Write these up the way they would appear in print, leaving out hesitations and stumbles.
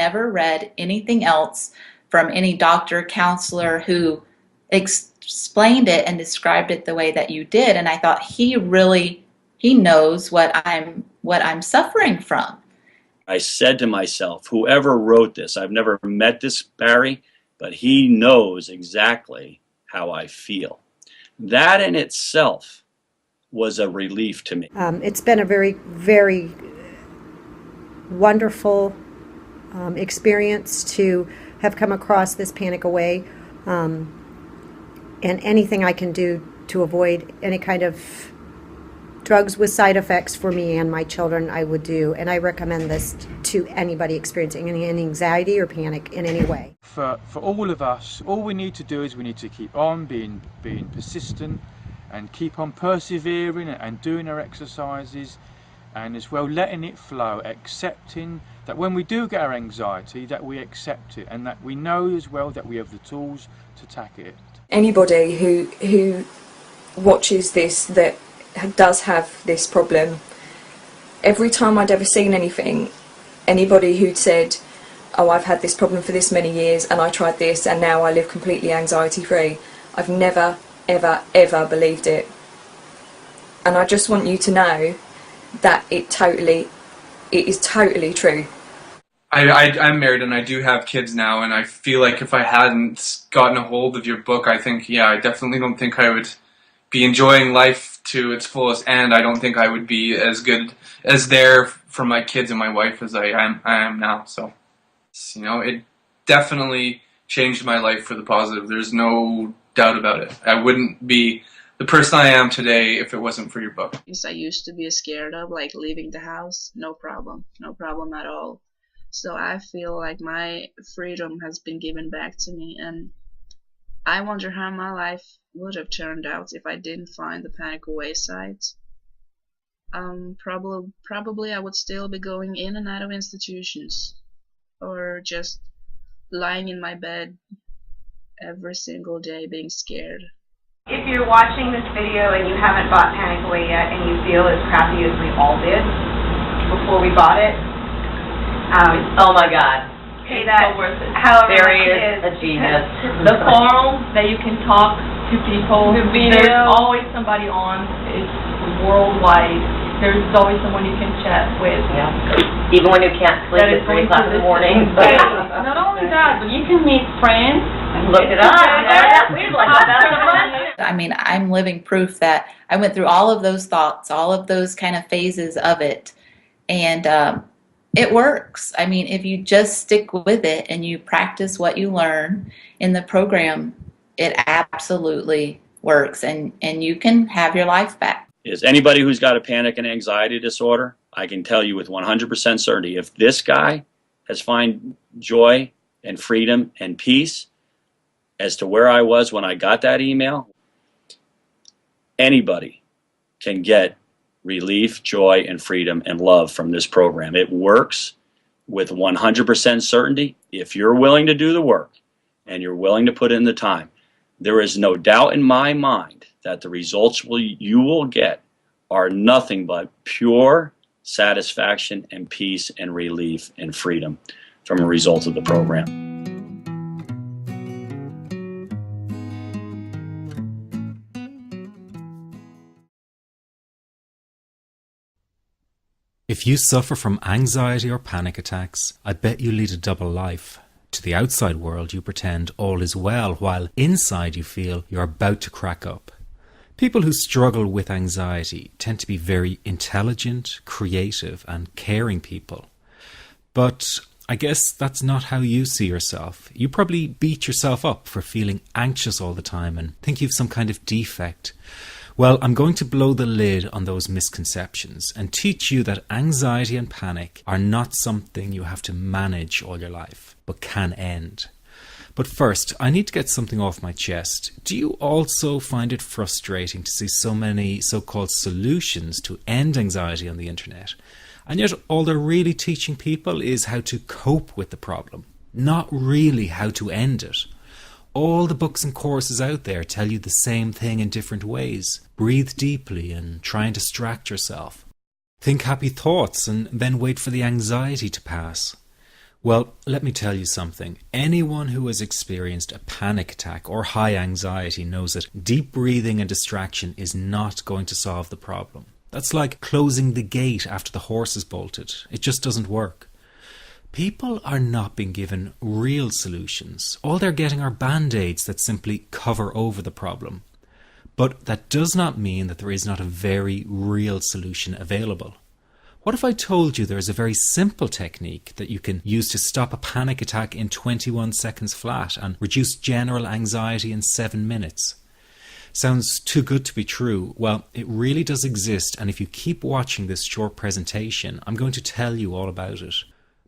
never read anything else from any doctor, counselor who explained it and described it the way that you did. And I thought he knows what I'm suffering from. I said to myself, whoever wrote this, I've never met this Barry, but he knows exactly how I feel. That in itself was a relief to me. It's been a very, very wonderful experience to have come across this Panic Away, and anything I can do to avoid any kind of drugs with side effects for me and my children, I would do. And I recommend this to anybody experiencing any anxiety or panic in any way. For all of us, all we need to do is we need to keep on being persistent and keep on persevering and doing our exercises, and as well letting it flow, accepting that when we do get our anxiety, that we accept it, and that we know as well that we have the tools to tackle it. Anybody who watches this that does have this problem, every time I'd ever seen anything, anybody who'd said, oh, I've had this problem for this many years and I tried this and now I live completely anxiety free, I've never ever ever believed it. And I just want you to know that it is totally true. I'm married and I do have kids now, and I feel like if I hadn't gotten a hold of your book, I think, I definitely don't think I would be enjoying life to its fullest, and I don't think I would be as good as there for my kids and my wife as I am now. So, it definitely changed my life for the positive. There's no doubt about it. I wouldn't be the person I am today if it wasn't for your book. I used to be scared of leaving the house. No problem at all. So I feel like my freedom has been given back to me, and I wonder how my life would have turned out if I didn't find the Panic Away site. Probably I would still be going in and out of institutions, or just lying in my bed every single day being scared. If you're watching this video and you haven't bought Panic Away yet and you feel as crappy as we all did before we bought it, oh my God. pay It's that so worth it. however Barry much it is is. a genius. The forum that you can talk to people. The video. There's always somebody on. It's worldwide. There's always someone you can chat with. Yeah. Even when you can't sleep That at is 3 going o'clock to in the this morning. day. Not only that, but you can meet friends. Look it up. We'd like that. I mean, I'm living proof that I went through all of those thoughts, all of those kind of phases of it, and it works. I mean, if you just stick with it and you practice what you learn in the program, it absolutely works, and you can have your life back. Is anybody who's got a panic and anxiety disorder, I can tell you with 100% certainty, if this guy has found joy and freedom and peace as to where I was when I got that email, anybody can get relief, joy, and freedom and love from this program. It works with 100% certainty if you're willing to do the work and you're willing to put in the time. There is no doubt in my mind that the results you will get are nothing but pure satisfaction and peace and relief and freedom from a result of the program. If you suffer from anxiety or panic attacks, I bet you lead a double life. To the outside world, you pretend all is well, while inside you feel you're about to crack up. People who struggle with anxiety tend to be very intelligent, creative, and caring people. But I guess that's not how you see yourself. You probably beat yourself up for feeling anxious all the time and think you've some kind of defect. Well, I'm going to blow the lid on those misconceptions and teach you that anxiety and panic are not something you have to manage all your life, but can end. But first, I need to get something off my chest. Do you also find it frustrating to see so many so-called solutions to end anxiety on the internet? And yet all they're really teaching people is how to cope with the problem, not really how to end it. All the books and courses out there tell you the same thing in different ways. Breathe deeply and try and distract yourself. Think happy thoughts and then wait for the anxiety to pass. Well, let me tell you something. Anyone who has experienced a panic attack or high anxiety knows that deep breathing and distraction is not going to solve the problem. That's like closing the gate after the horse is bolted. It just doesn't work. People are not being given real solutions. All they're getting are band-aids that simply cover over the problem. But that does not mean that there is not a very real solution available. What if I told you there is a very simple technique that you can use to stop a panic attack in 21 seconds flat and reduce general anxiety in 7 minutes? Sounds too good to be true. Well, it really does exist, and if you keep watching this short presentation, I'm going to tell you all about it.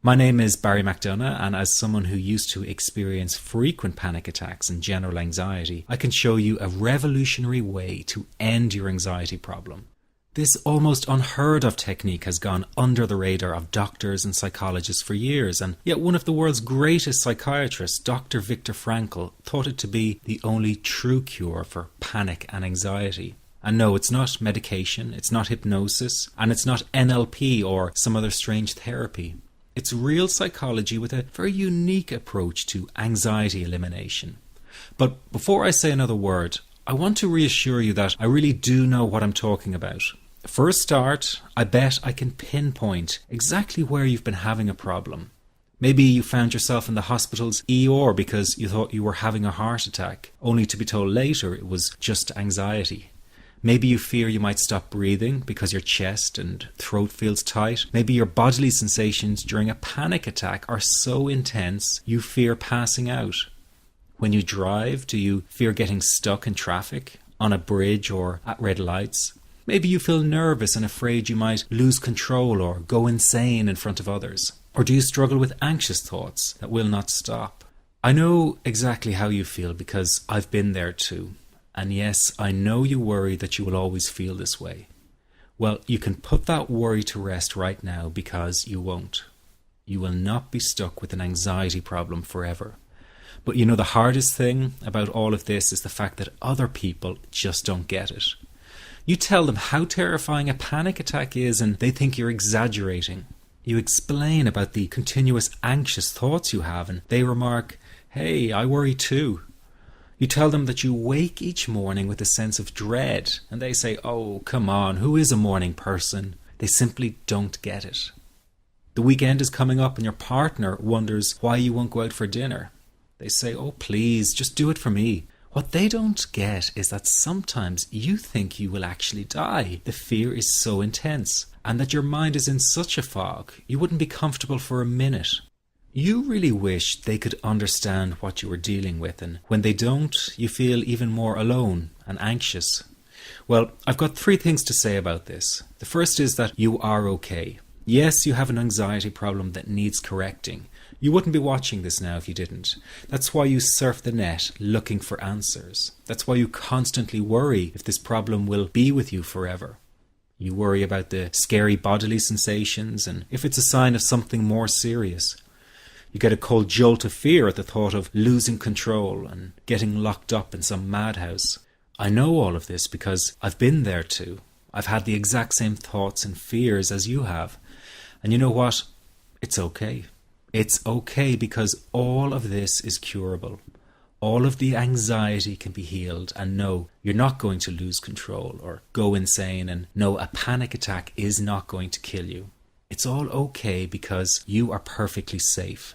My name is Barry McDonough, and as someone who used to experience frequent panic attacks and general anxiety, I can show you a revolutionary way to end your anxiety problem. This almost unheard of technique has gone under the radar of doctors and psychologists for years, and yet one of the world's greatest psychiatrists, Dr. Viktor Frankl, thought it to be the only true cure for panic and anxiety. And no, it's not medication, it's not hypnosis, and it's not NLP or some other strange therapy. It's real psychology with a very unique approach to anxiety elimination. But before I say another word, I want to reassure you that I really do know what I'm talking about. For a start, I bet I can pinpoint exactly where you've been having a problem. Maybe you found yourself in the hospital's ER because you thought you were having a heart attack, only to be told later it was just anxiety. Maybe you fear you might stop breathing because your chest and throat feels tight. Maybe your bodily sensations during a panic attack are so intense you fear passing out. When you drive, do you fear getting stuck in traffic, on a bridge or at red lights? Maybe you feel nervous and afraid you might lose control or go insane in front of others. Or do you struggle with anxious thoughts that will not stop? I know exactly how you feel because I've been there too. And yes, I know you worry that you will always feel this way. Well, you can put that worry to rest right now because you won't. You will not be stuck with an anxiety problem forever. But you know, the hardest thing about all of this is the fact that other people just don't get it. You tell them how terrifying a panic attack is and they think you're exaggerating. You explain about the continuous anxious thoughts you have and they remark, "Hey, I worry too." You tell them that you wake each morning with a sense of dread and they say, "Oh, come on, who is a morning person?" They simply don't get it. The weekend is coming up and your partner wonders why you won't go out for dinner. They say, "Oh, please, just do it for me." What they don't get is that sometimes you think you will actually die. The fear is so intense, and that your mind is in such a fog, you wouldn't be comfortable for a minute. You really wish they could understand what you are dealing with, and when they don't, you feel even more alone and anxious. Well, I've got 3 things to say about this. The first is that you are okay. Yes, you have an anxiety problem that needs correcting. You wouldn't be watching this now if you didn't. That's why you surf the net looking for answers. That's why you constantly worry if this problem will be with you forever. You worry about the scary bodily sensations and if it's a sign of something more serious. You get a cold jolt of fear at the thought of losing control and getting locked up in some madhouse. I know all of this because I've been there too. I've had the exact same thoughts and fears as you have. And you know what? It's okay. It's okay because all of this is curable. All of the anxiety can be healed, and no, you're not going to lose control or go insane, and no, a panic attack is not going to kill you. It's all okay because you are perfectly safe.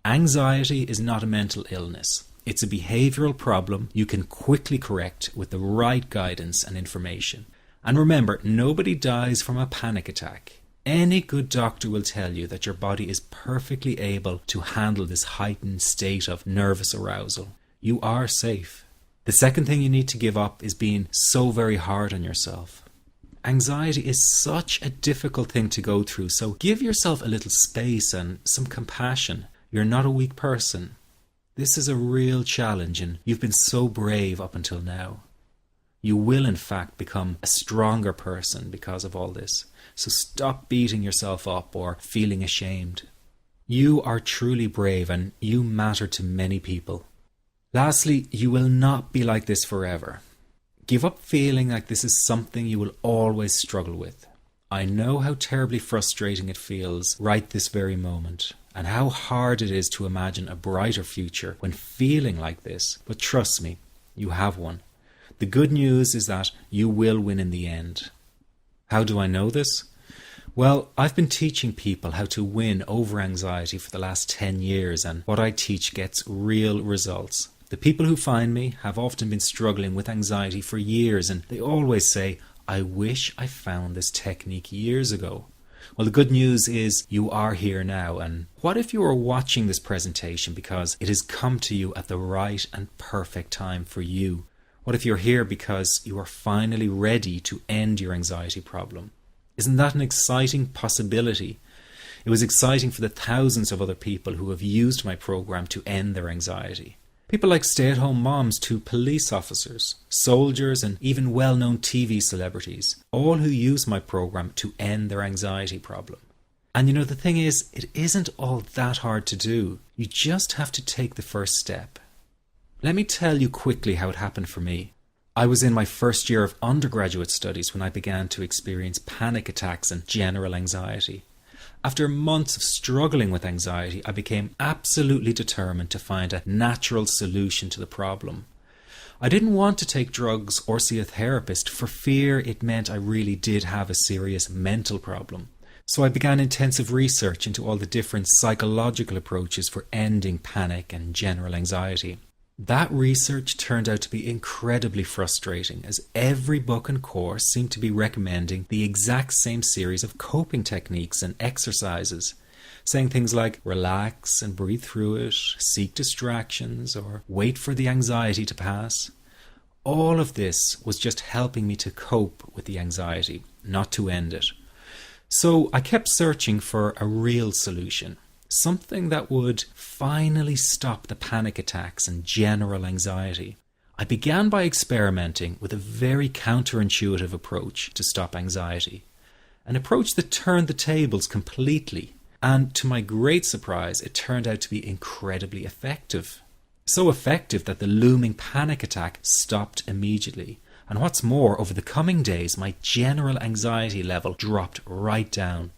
Anxiety is not a mental illness. It's a behavioral problem you can quickly correct with the right guidance and information. And remember, nobody dies from a panic attack. Any good doctor will tell you that your body is perfectly able to handle this heightened state of nervous arousal. You are safe. The second thing you need to give up is being so very hard on yourself. Anxiety is such a difficult thing to go through, so give yourself a little space and some compassion. You're not a weak person. This is a real challenge and you've been so brave up until now. You will in fact become a stronger person because of all this. So stop beating yourself up or feeling ashamed. You are truly brave and you matter to many people. Lastly, you will not be like this forever. Give up feeling like this is something you will always struggle with. I know how terribly frustrating it feels right this very moment. and how hard it is to imagine a brighter future when feeling like this. But trust me, you have one. The good news is that you will win in the end. How do I know this? Well, I've been teaching people how to win over anxiety for the last 10 years, and what I teach gets real results. The people who find me have often been struggling with anxiety for years, and they always say, I wish I found this technique years ago. Well, the good news is you are here now, and what if you are watching this presentation because it has come to you at the right and perfect time for you? What if you're here because you are finally ready to end your anxiety problem? Isn't that an exciting possibility? It was exciting for the thousands of other people who have used my program to end their anxiety. People like stay-at-home moms to police officers, soldiers, and even well-known TV celebrities, all who use my program to end their anxiety problem. And you know, the thing is, it isn't all that hard to do. You just have to take the first step. Let me tell you quickly how it happened for me. I was in my first year of undergraduate studies when I began to experience panic attacks and general anxiety. After months of struggling with anxiety, I became absolutely determined to find a natural solution to the problem. I didn't want to take drugs or see a therapist for fear it meant I really did have a serious mental problem. So I began intensive research into all the different psychological approaches for ending panic and general anxiety. That research turned out to be incredibly frustrating, as every book and course seemed to be recommending the exact same series of coping techniques and exercises, saying things like relax and breathe through it, seek distractions, or wait for the anxiety to pass. All of this was just helping me to cope with the anxiety, not to end it. So I kept searching for a real solution. Something that would finally stop the panic attacks and general anxiety. I began by experimenting with a very counterintuitive approach to stop anxiety. An approach that turned the tables completely. And to my great surprise, it turned out to be incredibly effective. So effective that the looming panic attack stopped immediately. And what's more, over the coming days, my general anxiety level dropped right down.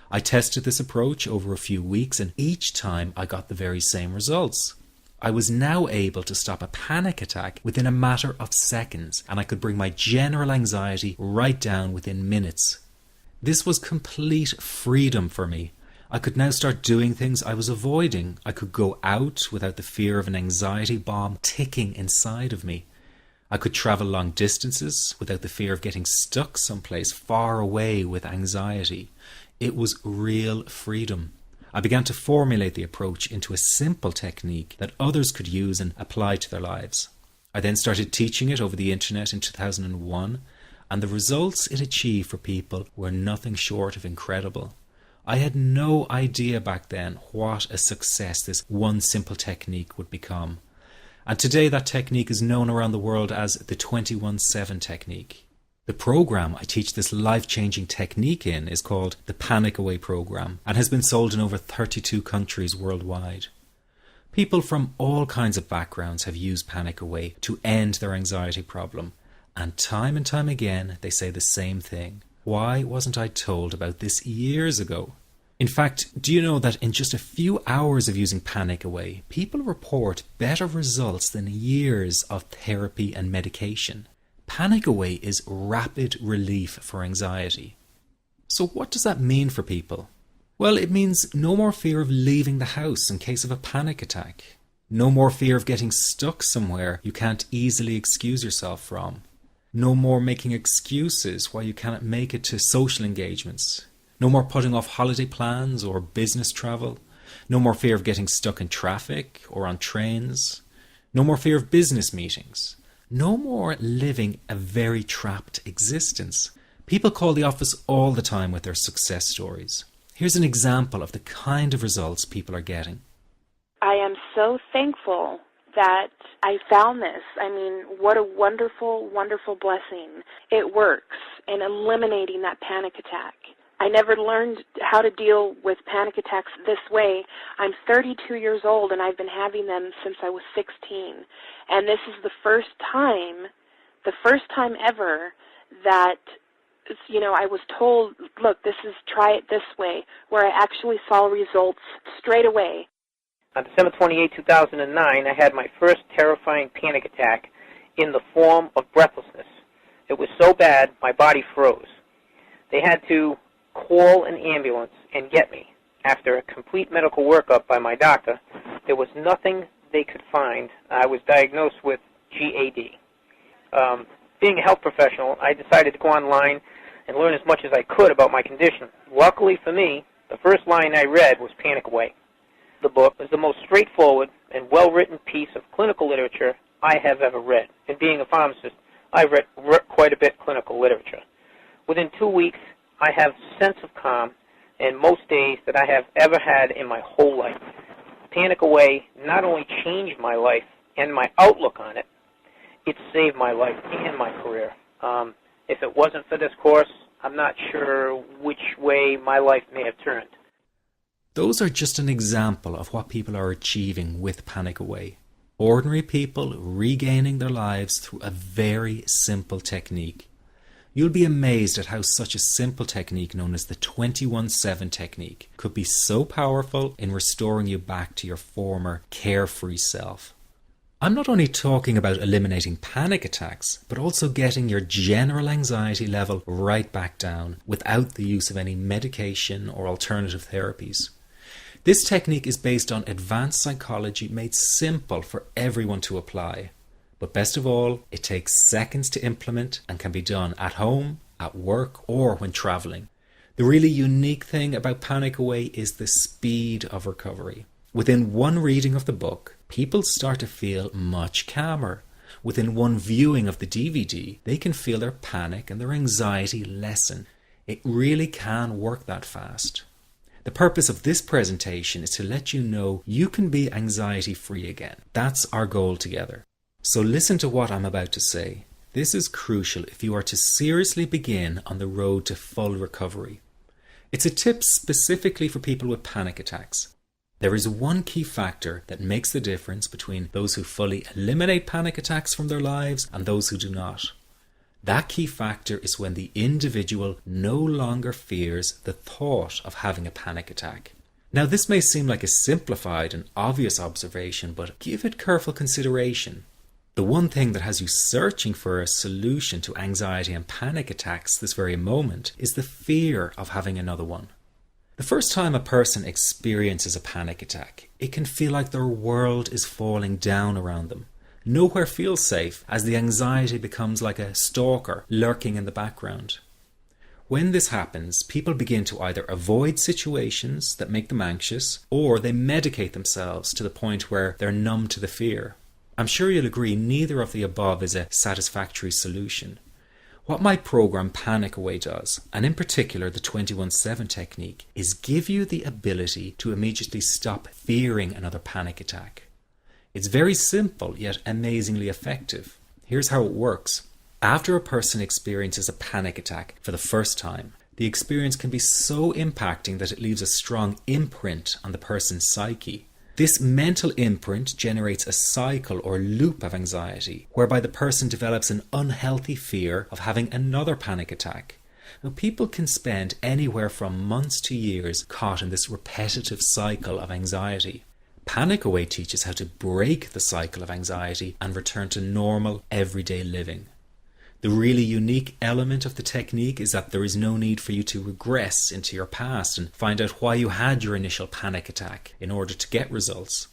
I tested this approach over a few weeks, and each time I got the very same results. I was now able to stop a panic attack within a matter of seconds, and I could bring my general anxiety right down within minutes. This was complete freedom for me. I could now start doing things I was avoiding. I could go out without the fear of an anxiety bomb ticking inside of me. I could travel long distances without the fear of getting stuck someplace far away with anxiety. It was real freedom. I began to formulate the approach into a simple technique that others could use and apply to their lives. I then started teaching it over the internet in 2001, and the results it achieved for people were nothing short of incredible. I had no idea back then what a success this one simple technique would become. And today that technique is known around the world as the 21-7 technique. The program I teach this life-changing technique in is called the Panic Away program and has been sold in over 32 countries worldwide. People from all kinds of backgrounds have used Panic Away to end their anxiety problem, and time again they say the same thing. Why wasn't I told about this years ago? In fact, do you know that in just a few hours of using Panic Away, people report better results than years of therapy and medication? Panic Away is rapid relief for anxiety. So what does that mean for people? Well, it means no more fear of leaving the house in case of a panic attack. No more fear of getting stuck somewhere you can't easily excuse yourself from. No more making excuses why you cannot make it to social engagements. No more putting off holiday plans or business travel. No more fear of getting stuck in traffic or on trains. No more fear of business meetings. No more living a very trapped existence. People call the office all the time with their success stories. Here's an example of the kind of results people are getting. I am so thankful that I found this. I mean, what a wonderful, wonderful blessing. It works in eliminating that panic attack. I never learned how to deal with panic attacks this way. I'm 32 years old and I've been having them since I was 16. And this is the first time ever that I was told, look, try it this way, where I actually saw results straight away. On December 28, 2009, I had my first terrifying panic attack in the form of breathlessness. It was so bad, my body froze. They had to call an ambulance and get me. After a complete medical workup by my doctor, there was nothing they could find. I was diagnosed with GAD. Being a health professional, I decided to go online and learn as much as I could about my condition. Luckily for me, the first line I read was Panic Away. The book is the most straightforward and well-written piece of clinical literature I have ever read. And being a pharmacist, I've read quite a bit of clinical literature. Within 2 weeks, I have a sense of calm and most days that I have ever had in my whole life. Panic Away not only changed my life and my outlook on it, it saved my life and my career. If it wasn't for this course, I'm not sure which way my life may have turned. Those are just an example of what people are achieving with Panic Away. Ordinary people regaining their lives through a very simple technique. You'll be amazed at how such a simple technique known as the 21-7 technique could be so powerful in restoring you back to your former carefree self. I'm not only talking about eliminating panic attacks, but also getting your general anxiety level right back down without the use of any medication or alternative therapies. This technique is based on advanced psychology made simple for everyone to apply. But best of all, it takes seconds to implement and can be done at home, at work, or when traveling. The really unique thing about Panic Away is the speed of recovery. Within one reading of the book, people start to feel much calmer. Within one viewing of the DVD, they can feel their panic and their anxiety lessen. It really can work that fast. The purpose of this presentation is to let you know you can be anxiety-free again. That's our goal together. So listen to what I'm about to say. This is crucial if you are to seriously begin on the road to full recovery. It's a tip specifically for people with panic attacks. There is one key factor that makes the difference between those who fully eliminate panic attacks from their lives and those who do not. That key factor is when the individual no longer fears the thought of having a panic attack. Now, this may seem like a simplified and obvious observation, but give it careful consideration. The one thing that has you searching for a solution to anxiety and panic attacks this very moment is the fear of having another one. The first time a person experiences a panic attack, it can feel like their world is falling down around them. Nowhere feels safe as the anxiety becomes like a stalker lurking in the background. When this happens, people begin to either avoid situations that make them anxious, or they medicate themselves to the point where they're numb to the fear. I'm sure you'll agree neither of the above is a satisfactory solution. What my program Panic Away does, and in particular the 21-7 technique, is give you the ability to immediately stop fearing another panic attack. It's very simple yet amazingly effective. Here's how it works. After a person experiences a panic attack for the first time, the experience can be so impacting that it leaves a strong imprint on the person's psyche. This mental imprint generates a cycle or loop of anxiety, whereby the person develops an unhealthy fear of having another panic attack. Now, people can spend anywhere from months to years caught in this repetitive cycle of anxiety. Panic Away teaches how to break the cycle of anxiety and return to normal, everyday living. The really unique element of the technique is that there is no need for you to regress into your past and find out why you had your initial panic attack in order to get results.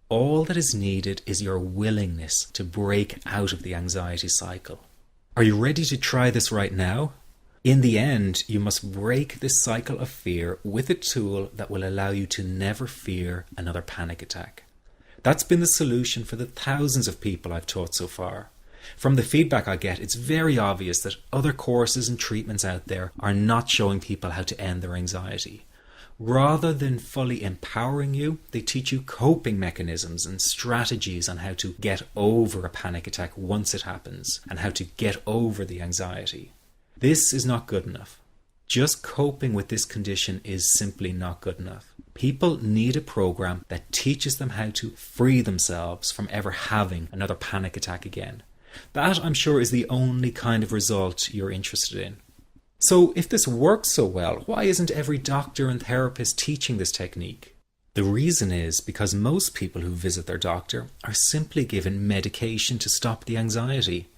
All that is needed is your willingness to break out of the anxiety cycle. Are you ready to try this right now? In the end, you must break this cycle of fear with a tool that will allow you to never fear another panic attack. That's been the solution for the thousands of people I've taught so far. From the feedback I get, it's very obvious that other courses and treatments out there are not showing people how to end their anxiety. Rather than fully empowering you, they teach you coping mechanisms and strategies on how to get over a panic attack once it happens and how to get over the anxiety. This is not good enough. Just coping with this condition is simply not good enough. People need a program that teaches them how to free themselves from ever having another panic attack again. That, I'm sure, is the only kind of result you're interested in. So if this works so well, why isn't every doctor and therapist teaching this technique? The reason is because most people who visit their doctor are simply given medication to stop the anxiety.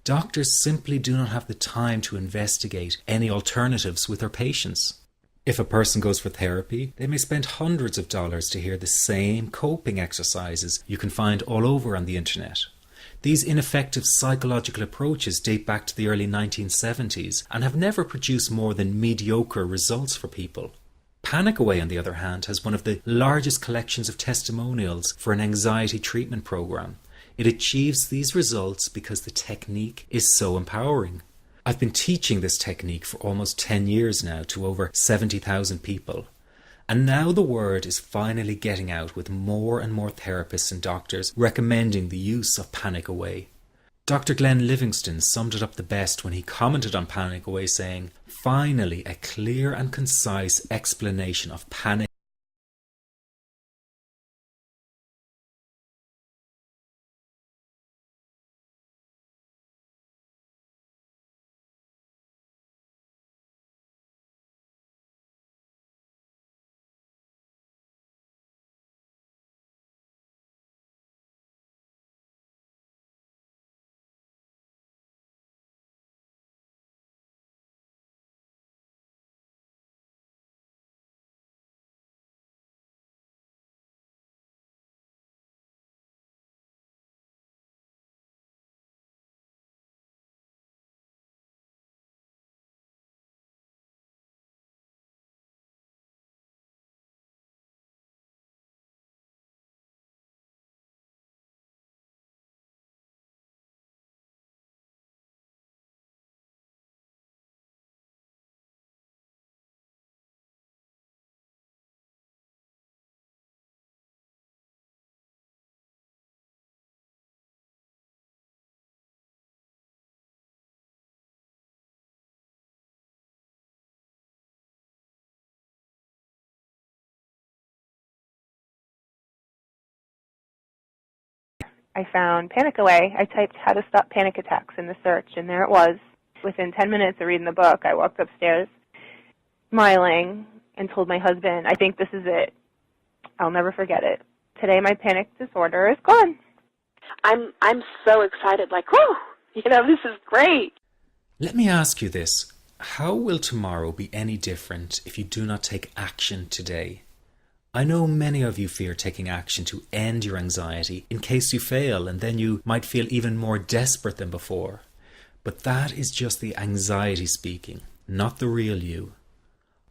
Doctors simply do not have the time to investigate any alternatives with their patients. If a person goes for therapy, they may spend hundreds of dollars to hear the same coping exercises you can find all over on the internet. These ineffective psychological approaches date back to the early 1970s and have never produced more than mediocre results for people. Panic Away, on the other hand, has one of the largest collections of testimonials for an anxiety treatment program. It achieves these results because the technique is so empowering. I've been teaching this technique for almost 10 years now to over 70,000 people. And now the word is finally getting out with more and more therapists and doctors recommending the use of Panic Away. Dr. Glenn Livingston summed it up the best when he commented on Panic Away saying, "Finally, a clear and concise explanation of panic." I found Panic Away. I typed how to stop panic attacks in the search, and there it was. Within 10 minutes of reading the book, I walked upstairs smiling and told my husband, I think this is it. I'll never forget it. Today my panic disorder is gone. I'm so excited, like, whoo, this is great. Let me ask you this. How will tomorrow be any different if you do not take action today? I know many of you fear taking action to end your anxiety in case you fail, and then you might feel even more desperate than before. But that is just the anxiety speaking, not the real you.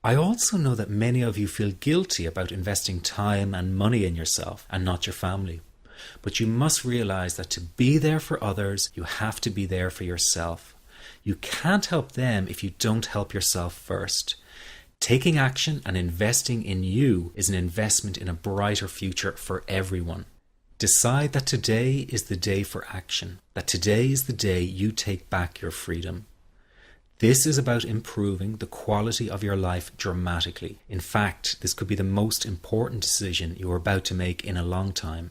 I also know that many of you feel guilty about investing time and money in yourself and not your family. But you must realize that to be there for others, you have to be there for yourself. You can't help them if you don't help yourself first. Taking action and investing in you is an investment in a brighter future for everyone. Decide that today is the day for action, that today is the day you take back your freedom. This is about improving the quality of your life dramatically. In fact, this could be the most important decision you are about to make in a long time.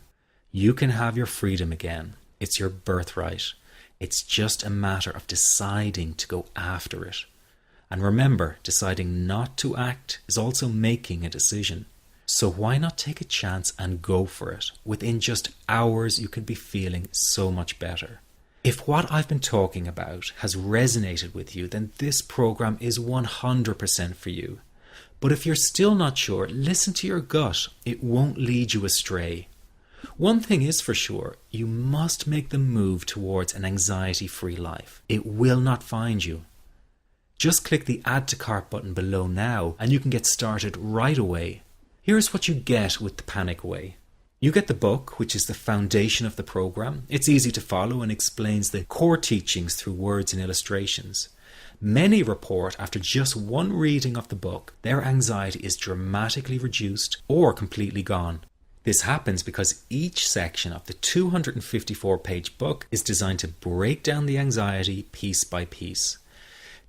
You can have your freedom again. It's your birthright. It's just a matter of deciding to go after it. And remember, deciding not to act is also making a decision. So why not take a chance and go for it? Within just hours, you could be feeling so much better. If what I've been talking about has resonated with you, then this program is 100% for you. But if you're still not sure, listen to your gut. It won't lead you astray. One thing is for sure, you must make the move towards an anxiety-free life. It will not find you. Just click the Add to Cart button below now and you can get started right away. Here's what you get with the Panic Away. You get the book, which is the foundation of the program. It's easy to follow and explains the core teachings through words and illustrations. Many report after just one reading of the book, their anxiety is dramatically reduced or completely gone. This happens because each section of the 254-page book is designed to break down the anxiety piece by piece.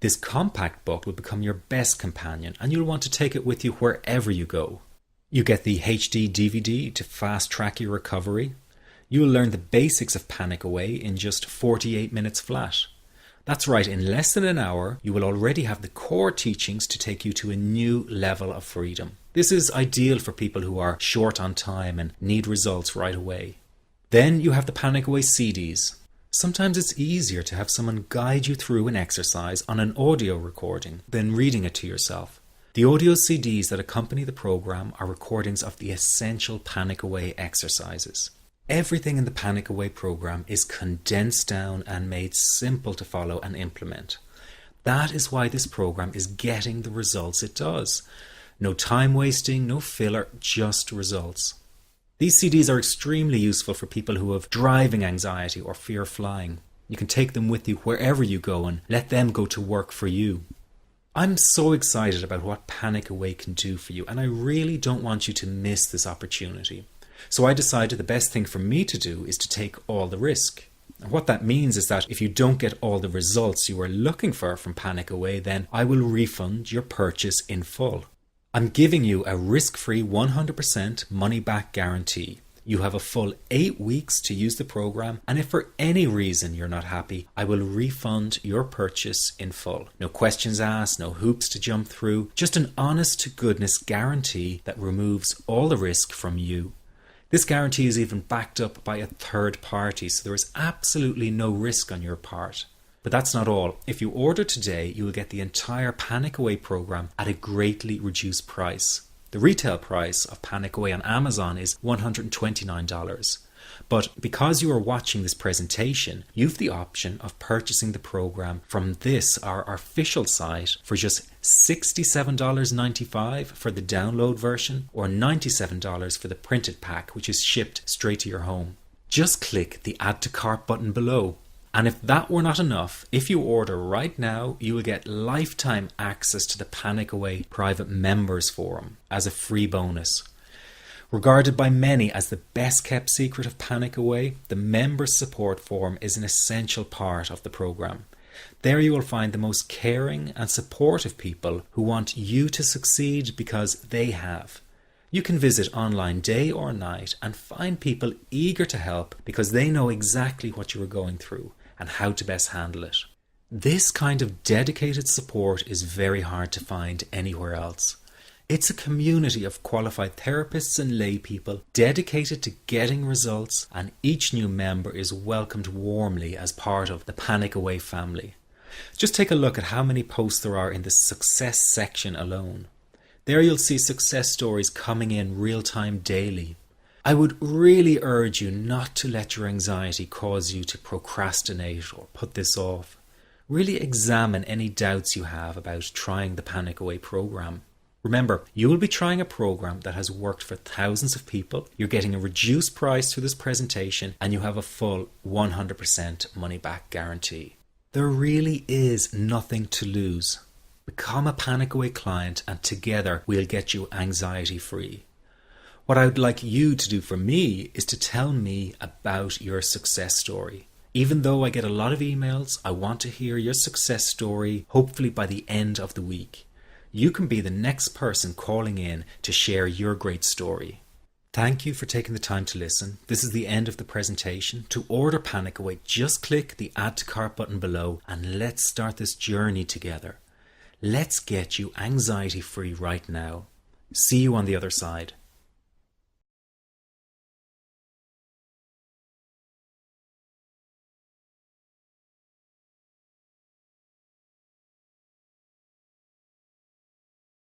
This compact book will become your best companion and you'll want to take it with you wherever you go. You get the HD DVD to fast track your recovery. You will learn the basics of Panic Away in just 48 minutes flat. That's right, in less than an hour, you will already have the core teachings to take you to a new level of freedom. This is ideal for people who are short on time and need results right away. Then you have the Panic Away CDs. Sometimes it's easier to have someone guide you through an exercise on an audio recording than reading it to yourself. The audio CDs that accompany the program are recordings of the essential Panic Away exercises. Everything in the Panic Away program is condensed down and made simple to follow and implement. That is why this program is getting the results it does. No time wasting, no filler, just results. These CDs are extremely useful for people who have driving anxiety or fear of flying. You can take them with you wherever you go and let them go to work for you. I'm so excited about what Panic Away can do for you, and I really don't want you to miss this opportunity. So I decided the best thing for me to do is to take all the risk. And what that means is that if you don't get all the results you are looking for from Panic Away, then I will refund your purchase in full. I'm giving you a risk-free 100% money-back guarantee. You have a full 8 weeks to use the program, and if for any reason you're not happy, I will refund your purchase in full. No questions asked, no hoops to jump through, just an honest-to-goodness guarantee that removes all the risk from you. This guarantee is even backed up by a third party, so there is absolutely no risk on your part. But that's not all. If you order today, you will get the entire Panic Away program at a greatly reduced price. The retail price of Panic Away on Amazon is $129. But because you are watching this presentation, you have the option of purchasing the program from this, our official site, for just $67.95 for the download version or $97 for the printed pack, which is shipped straight to your home. Just click the Add to Cart button below. And if that were not enough, if you order right now, you will get lifetime access to the Panic Away private members forum as a free bonus. Regarded by many as the best kept secret of Panic Away, the members support forum is an essential part of the program. There you will find the most caring and supportive people who want you to succeed because they have. You can visit online day or night and find people eager to help because they know exactly what you are going through and how to best handle it. This kind of dedicated support is very hard to find anywhere else. It's a community of qualified therapists and lay people dedicated to getting results, and each new member is welcomed warmly as part of the Panic Away family. Just take a look at how many posts there are in the success section alone. There you'll see success stories coming in real time daily. I would really urge you not to let your anxiety cause you to procrastinate or put this off. Really examine any doubts you have about trying the Panic Away program. Remember, you will be trying a program that has worked for thousands of people. You're getting a reduced price through this presentation, and you have a full 100% money back guarantee. There really is nothing to lose. Become a Panic Away client, and together we'll get you anxiety free. What I would like you to do for me is to tell me about your success story. Even though I get a lot of emails, I want to hear your success story, hopefully by the end of the week. You can be the next person calling in to share your great story. Thank you for taking the time to listen. This is the end of the presentation. To order Panic Away, just click the Add to Cart button below and let's start this journey together. Let's get you anxiety free right now. See you on the other side.